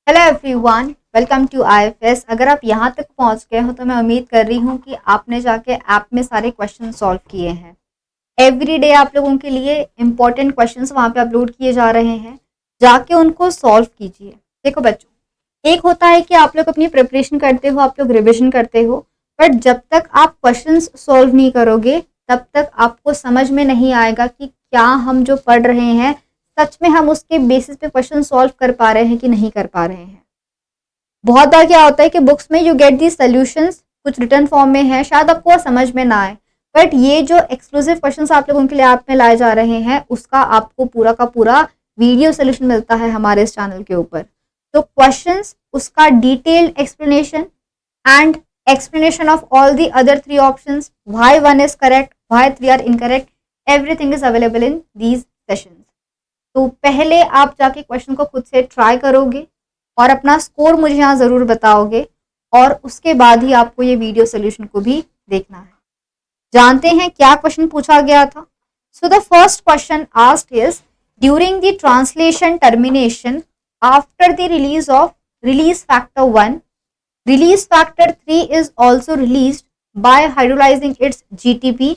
Hello everyone, welcome to IFS. अगर आप यहाँ तक पहुँच गए हो तो मैं उम्मीद कर रही हूँ कि आपने जाके ऐप में सारे क्वेश्चन सॉल्व किए हैं। एवरी डे आप लोगों के लिए इंपॉर्टेंट क्वेश्चंस वहाँ पे अपलोड किए जा रहे हैं, जाके उनको सॉल्व कीजिए। देखो बच्चों, एक होता है कि आप लोग अपनी प्रिपरेशन करते हो, आप लोग रिविजन करते हो, बट जब तक आप क्वेश्चंस सॉल्व नहीं करोगे तब तक आपको समझ में नहीं आएगा कि क्या हम जो पढ़ रहे हैं सच में हम उसके बेसिस पे क्वेश्चन सॉल्व कर पा रहे हैं कि नहीं कर पा रहे हैं। बहुत बार क्या होता है कि बुक्स में यू गेट दी सॉल्यूशंस, कुछ रिटर्न फॉर्म में है, शायद आपको समझ में ना आए, बट ये जो एक्सक्लूसिव क्वेश्चंस आप लोगों के लिए ऐप में लाए जा रहे हैं उसका आपको पूरा का पूरा वीडियो सोल्यूशन मिलता है हमारे इस चैनल के ऊपर। तो क्वेश्चंस, उसका detailed explanation and explanation of all the other three options, why one is correct, why three are incorrect, everything is available in these sessions. तो पहले आप जाके क्वेश्चन को खुद से ट्राई करोगे और अपना स्कोर मुझे यहाँ ज़रूर बताओगे, और उसके बाद ही आपको ये वीडियो सोल्यूशन को भी देखना है। जानते हैं क्या क्वेश्चन पूछा गया था। So the first question asked is, during the translation termination after the release factor 1, release factor 3 is also released by hydrolyzing its GTP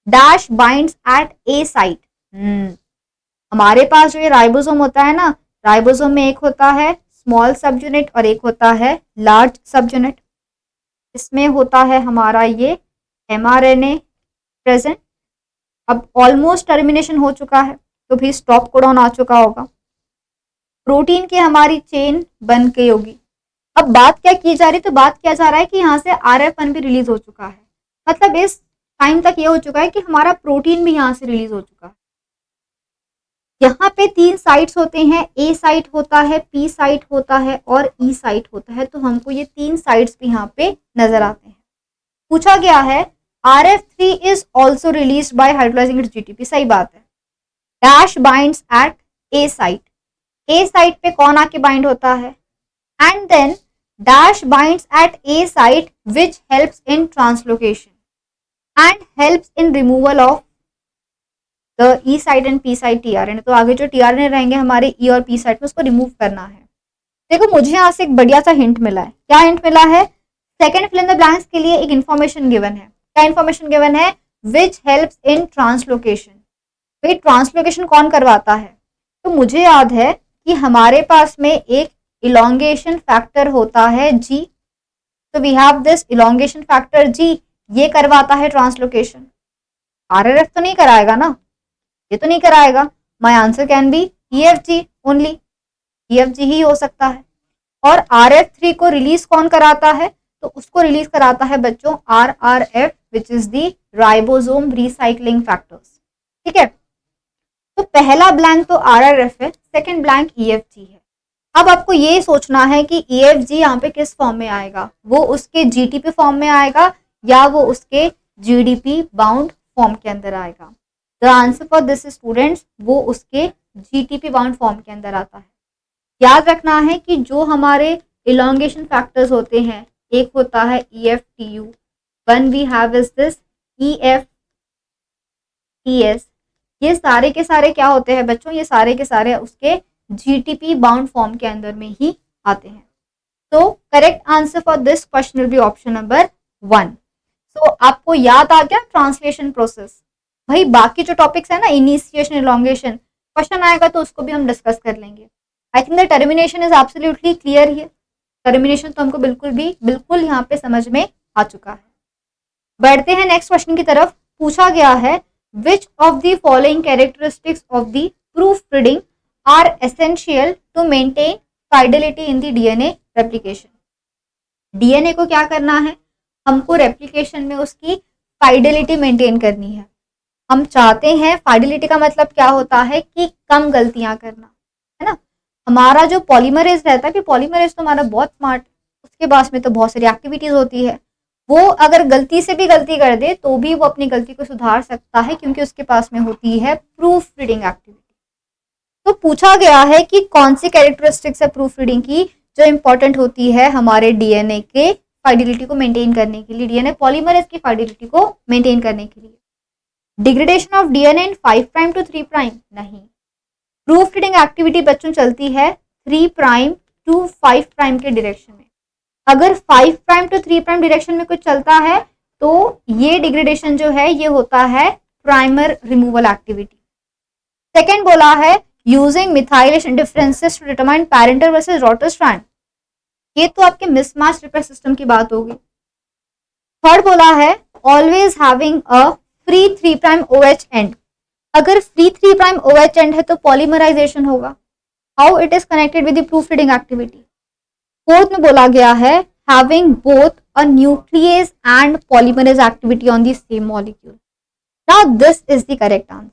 dash binds at A site. हमारे पास जो ये राइबोसोम होता है ना, राइबोसोम में एक होता है स्मॉल सब यूनिट और एक होता है लार्ज सब यूनिट। इसमें होता है हमारा ये mRNA प्रेजेंट। अब ऑलमोस्ट टर्मिनेशन हो चुका है तो भी स्टॉप कोडॉन आ चुका होगा, प्रोटीन की हमारी चेन बन गई होगी। अब बात क्या की जा रही, तो बात किया जा रहा है कि यहाँ से RF1 भी रिलीज हो चुका है, मतलब इस टाइम तक ये हो चुका है कि हमारा प्रोटीन भी यहाँ से रिलीज हो चुका है। यहाँ पे 3 साइट्स होते हैं, A साइट होता है, P साइट होता है और E साइट होता है। तो हमको ये 3 साइट्स भी यहाँ पे नजर आते हैं। पूछा गया है RF3 is also release by hydrolysing its GTP, सही बात है। Dash binds at A site, A site पे कौन आके बाइंड होता है, and then dash binds at A site which helps in translocation and helps in removal of the E site and P site tRNA। तो आगे जो tRNA रहेंगे हमारे E और P site में, उसको रिमूव करना है। देखो मुझे यहाँ से एक बढ़िया सा हिंट मिला है। क्या हिंट मिला है? Second fill in the blanks के लिए एक इन्फॉर्मेशन गिवन है। क्या इन्फॉर्मेशन गिवन है? Which helps in translocation. भाई ट्रांसलोकेशन कौन करवाता है? तो मुझे याद है कि हमारे पास में एक इलोंगेशन फैक्टर होता है G। तो we have this elongation factor G, ये करवाता है ट्रांसलोकेशन। RRF तो नहीं कराएगा ना, ये तो नहीं कराएगा। My answer can be EFG only, EFG ही हो सकता है। और RF3 को रिलीज कौन कराता है? तो उसको रिलीज कराता है बच्चों RRF, which is the ribosome recycling factors. ठीक है, तो पहला ब्लैंक तो RRF है, सेकेंड ब्लैंक EFG है। अब आपको ये सोचना है कि EFG यहाँ पे किस फॉर्म में आएगा, वो उसके GTP फॉर्म में आएगा या वो उसके GDP बाउंड फॉर्म के अंदर आएगा। The answer for this students, वो उसके GTP बाउंड फॉर्म के अंदर आता है। याद रखना है कि जो हमारे इलोंगेशन फैक्टर्स होते हैं, एक होता है EFTU, one we have is this EFTS। ये सारे के सारे क्या होते हैं बच्चों? ये सारे के सारे उसके GTP बाउंड फॉर्म के अंदर में ही आते हैं। तो correct answer for this question will be option number 1। सो आपको याद आ गया ट्रांसलेशन प्रोसेस। भाई बाकी जो टॉपिक्स है ना, इनिशिएशन, इलोंगेशन, क्वेश्चन आएगा तो उसको भी हम डिस्कस कर लेंगे। I think the termination is absolutely clear here. Termination तो हमको बिल्कुल यहाँ पे समझ में आ चुका है। बढ़ते हैं नेक्स्ट क्वेश्चन की तरफ। पूछा गया है, which of the following characteristics of the proof reading are essential to maintain fidelity in the DNA replication। DNA को क्या करना है? हमको रेप्लिकेशन में उसकी फाइडेलिटी मेंटेन करनी है। हम चाहते हैं, फाइडेलिटी का मतलब क्या होता है कि कम गलतियां करना, है ना। हमारा जो पॉलीमरेज रहता है, कि पॉलीमरेज तो हमारा बहुत स्मार्ट, उसके पास में तो बहुत सारी एक्टिविटीज होती है। वो अगर गलती से भी गलती कर दे तो भी वो अपनी गलती को सुधार सकता है, क्योंकि उसके पास में होती है प्रूफ रीडिंग एक्टिविटी। तो पूछा गया है कि कौन सी कैरेक्टरिस्टिक्स है प्रूफ रीडिंग की जो इंपॉर्टेंट होती है हमारे DNA के फाइडिलिटी को मेंटेन करने के लिए, DNA पॉलीमरेज की फाइडिलिटी को मेंटेन करने के लिए। Degradation of DNA in 5 to 3 नहीं। प्रूफ रीडिंग एक्टिविटी बच्चों चलती है 3' टू 5 प्राइम के डायरेक्शन में। अगर 5 प्राइम टू 3 प्राइम डायरेक्शन में कुछ चलता है तो ये डिग्रेडेशन जो है ये होता है प्राइमर रिमूवल एक्टिविटी। सेकेंड बोला है using methylation differences to determine parental versus daughter strand, ये तो आपके मिसमैच रिपीट सिस्टम की बात होगी। थर्ड बोला है always having a free 3 prime OH and, अगर फ्री 3 प्राइम OH एंड है तो पॉलीमराइजेशन होगा। How it is connected with the proof reading activity. Fourth में बोला गया है having both a nucleus and polymerase activity on the same molecule. Now this is the correct answer,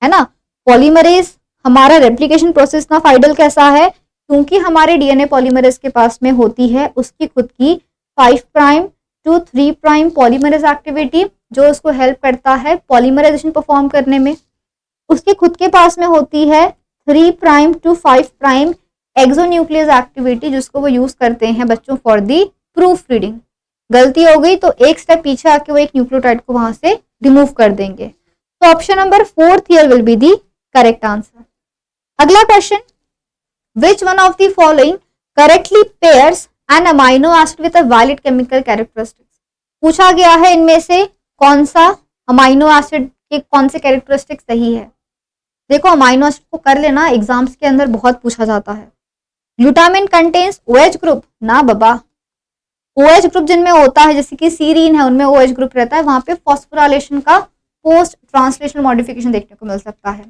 है ना। Polymerase हमारा रेप्लिकेशन प्रोसेस ना फाइडल कैसा है, क्योंकि हमारे डीएनए पॉलीमरेज के पास में होती है उसकी खुद की 5 prime to 3 prime polymerase activity जो उसको हेल्प करता है पॉलीमराइजेशन परफॉर्म करने में। उसके खुद के पास में होती है 3 prime to 5 prime exonuclease activity जिसको वो यूज करते हैं बच्चों फॉर दी प्रूफ रीडिंग। गलती हो गई तो एक स्टेप पीछे आके वो एक न्यूक्लियोटाइड को वहां से रिमूव कर देंगे। तो option number 4 here will be the correct answer. अगला question, which one of the following correctly pairs an amino acid with a valid chemical characteristics. पूछा गया है इनमें से कौन सा अमाइनो एसिड के कौन से कैरेक्टरिस्टिक सही है। देखो अमाइनो एसिड को कर लेना, एग्जाम्स के अंदर बहुत पूछा जाता है। ग्लूटामिन कंटेन्स OH ग्रुप, ना बाबा। OH ग्रुप जिनमें होता है जैसे कि सीरीन है उनमें OH ग्रुप रहता है, वहां पे फॉस्फोराइलेशन का पोस्ट ट्रांसलेशनल मॉडिफिकेशन देखने को मिल सकता है।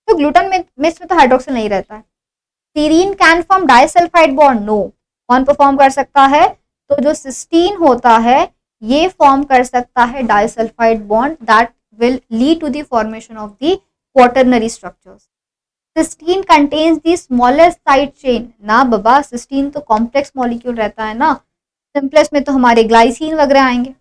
तो ग्लूटान में इसमें तो हाइड्रोक्सिल नहीं रहता है। Serine can form disulphide bond, no. कौन परफॉर्म कर सकता है, तो जो सिस्टीन होता है ये फॉर्म कर सकता है disulphide bond that will lead to the formation of the quaternary structures. Cysteine contains the smallest side chain, ना बाबा, सिस्टीन तो कॉम्प्लेक्स मॉलिक्यूल रहता है ना, सिंपलेस्ट में तो हमारे ग्लाइसिन वगैरह आएंगे।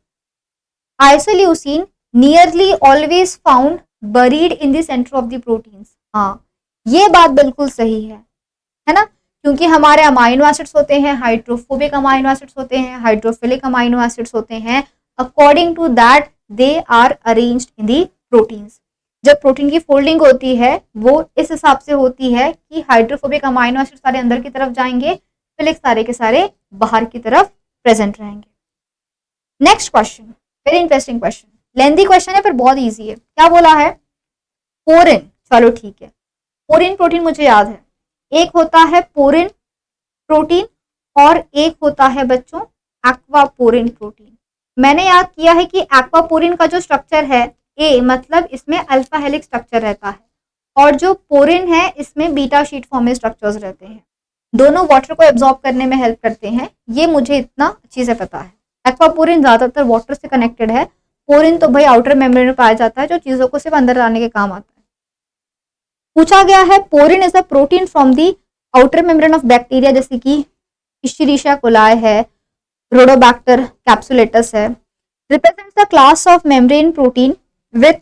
Isoleucine nearly always found buried in the centre of the proteins, हाँ ये बात बिल्कुल सही है ना, क्योंकि हमारे अमाइनो एसिड्स होते हैं हाइड्रोफोबिक अमाइनो एसिड्स होते हैं, हाइड्रोफिलिक अमाइनो एसिड्स होते हैं, according to that they are arranged in the proteins. जब प्रोटीन की फोल्डिंग होती है वो इस हिसाब से होती है कि हाइड्रोफोबिक अमाइनो एसिड सारे अंदर की तरफ जाएंगे, फिलिक सारे के सारे बाहर की तरफ प्रेजेंट रहेंगे। Next question, very interesting question, lengthy question है पर बहुत इजी है। क्या बोला है, पोरिन, चलो ठीक है, पोरिन प्रोटीन मुझे याद है, एक होता है पोरिन प्रोटीन और एक होता है बच्चों एक्वापोरिन प्रोटीन। मैंने याद किया है कि एक्वापोरिन का जो स्ट्रक्चर है ए मतलब इसमें अल्फा हेलिक्स स्ट्रक्चर रहता है और जो पोरिन है इसमें बीटा शीट फॉर्म में स्ट्रक्चर्स रहते हैं। दोनों वाटर को एब्जॉर्ब करने में हेल्प करते हैं, ये मुझे इतना अच्छी से पता है। एक्वापोरिन ज्यादातर वाटर से कनेक्टेड है, पोरिन तो भाई आउटर मेम्ब्रेन में पाया जाता है जो चीजों को सिर्फ अंदर लाने के काम आता है। पूछा गया है porin is a protein from the outer membrane of bacteria, जैसे कि इश्चेरिशिया कोलाई है, रोडोबैक्टर कैप्सुलेटस है, represents the class of membrane protein with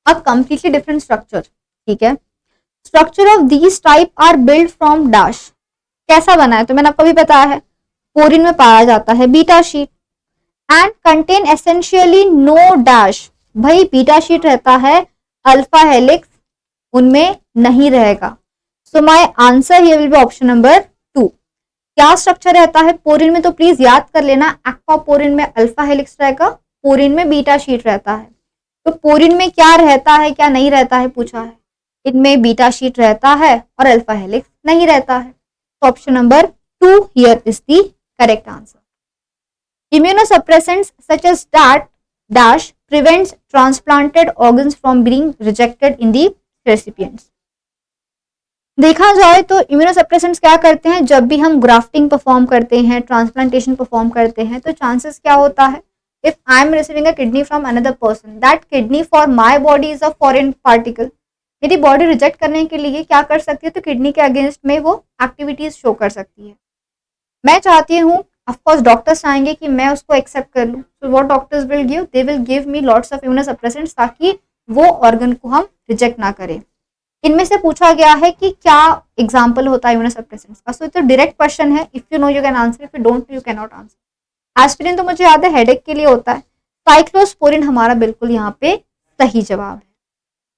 a completely different structure. ठीक है, structure of these type are build from dash, कैसा बना है तो मैंने आपको भी बताया है, पोरिन में पाया जाता है beta sheet and contain essentially no dash, भाई बीटा शीट रहता है, अल्फा हेलिक्स उनमें नहीं रहेगा। So my answer here will be option number 2। क्या स्ट्रक्चर रहता है पोरिन में, तो प्लीज याद कर लेना, एक्वापोरिन में अल्फा हेलिक्स रहेगा, पोरिन में बीटा शीट रहता है। तो पोरिन में क्या रहता है क्या नहीं रहता है पूछा है, इनमें बीटा शीट रहता है और अल्फा हेलिक्स नहीं रहता है। तो option number 2 here is the correct answer. Immunosuppressants such as dash prevents transplanted organs from being rejected in the recipients। देखा जाए तो इम्यूनोसप्रेसेंट्स क्या करते हैं, जब भी हम ग्राफ्टिंग परफॉर्म करते हैं, ट्रांसप्लांटेशन परफॉर्म करते हैं, तो चांसेस क्या होता है, if I am receiving a kidney from another person, that kidney for my body is a foreign particle, मेरी बॉडी रिजेक्ट करने के लिए क्या कर सकती है, तो किडनी के अगेंस्ट में वो एक्टिविटीज शो कर सकती है। मैं चाहती हूँ, ऑफकोर्स डॉक्टर्स चाहेंगे कि मैं उसको एक्सेप्ट कर लूँ, तो what doctors will give, they will give me lots of immunosuppressants ताकि वो ऑर्गन को हम रिजेक्ट ना करें। इनमें से पूछा गया है कि क्या एग्जाम्पल होता है इम्यूनोसप्रेसेंट्स का, सो तो डायरेक्ट क्वेश्चन है, if you know you can answer, if you don't you can not answer. Aspirin तो मुझे याद है हेडेक के लिए होता है, साइक्लोस्पोरिन हमारा बिल्कुल यहाँ पे सही जवाब है।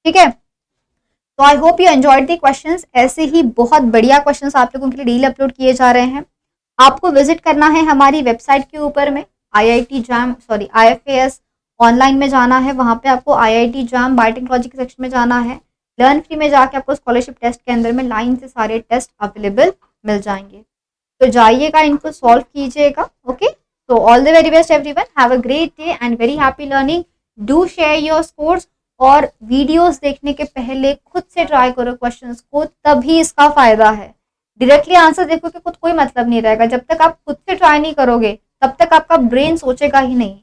ठीक है, तो I hope you enjoyed the questions. ऐसे ही बहुत बढ़िया क्वेश्चंस आप लोगों के लिए डेली अपलोड किए जा रहे हैं। आपको विजिट करना है हमारी वेबसाइट के ऊपर में, IIFAS ऑनलाइन में जाना है, वहां पे आपको IIT जैम बायोटेक्नोलॉजी के सेक्शन में जाना है। लर्न फ्री में जाके आपको स्कॉलरशिप टेस्ट के अंदर में लाइन से सारे टेस्ट अवेलेबल मिल जाएंगे। तो जाइएगा, इनको सॉल्व कीजिएगा। ओके, तो all the very best everyone, have a great day and very happy learning. Do share your scores, और वीडियोस देखने के पहले खुद से ट्राई करो क्वेश्चंस को, तभी इसका फायदा है। डायरेक्टली आंसर देखो कि खुद कोई मतलब नहीं रहेगा। जब तक आप खुद से ट्राई नहीं करोगे तब तक आपका ब्रेन सोचेगा ही नहीं।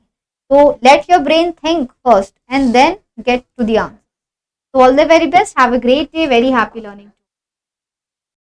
तो let your brain think first and then get to the answer. So all the very best. Have a great day. Very happy learning.